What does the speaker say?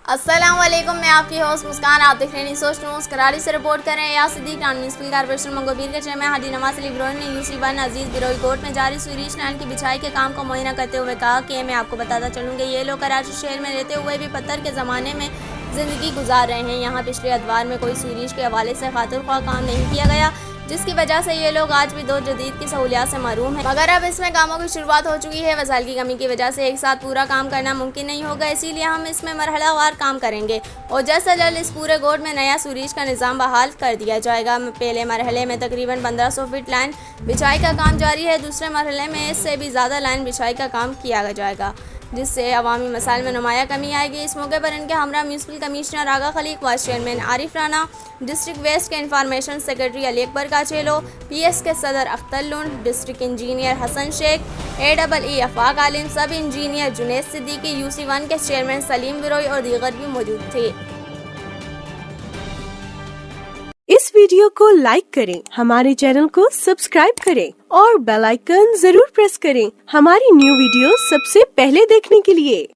अस्सलामुअलैकुम, मैं आपकी होस्ट मुस्कान। आप देख रहे हैं सोच न्यूज़। कराची से रिपोर्ट कर रहे हैं या सिद्दीक। म्यूनसिपल कॉर्पोरेशन मंगोबीर के चेयरमैन हाजी नवाज अली ब्रोन ने यूसी1 अजीज बिरोई कोर्ट में जारी सीवरेज लाइन की बिछाई के काम को मुआयना करते हुए कहा कि मैं आपको बताता चलूँगी, ये लोग कराची शहर में रहते हुए भी पत्थर के ज़माने में ज़िंदगी गुजार रहे हैं। यहाँ पिछले अदवार में कोई सीवरेज के हवाले से खातिर ख्वाह काम नहीं किया गया, जिसकी वजह से ये लोग आज भी दो जदीद की सहूलियात से महरूम हैं। मगर अब इसमें कामों की शुरुआत हो चुकी है। वसाइल की कमी की वजह से एक साथ पूरा काम करना मुमकिन नहीं होगा, इसीलिए हम इसमें मरहलावार काम करेंगे और जल्द से जल्द इस पूरे गोड में नया सीवरेज का निज़ाम बहाल कर दिया जाएगा। पहले मरहले में तकरीबन 1500 फीट लाइन बिछाई का काम जारी है। दूसरे मरहले में इससे भी ज़्यादा लाइन बिछाई का काम किया जाएगा, जिससे अवामी मसाइल में नुमाया कमी आएगी। इस मौके पर इनके हमरा municipal commissioner Agha Khaleeq, vice chairman Arif Rana, district West के information secretary Ali Akbar Kachelo, PS के सदर Akhtar Lund, district engineer Hasan Shaikh, AEE Afaq Alim, sub engineer Junaid Siddiqui, UC1 के चेयरमैन सलीम बिरोई और दीगर भी मौजूद थे। इस वीडियो को लाइक करें, हमारे चैनल को सब्सक्राइब करें और बेल आइकन जरूर प्रेस करें हमारी न्यू वीडियो सबसे पहले देखने के लिए।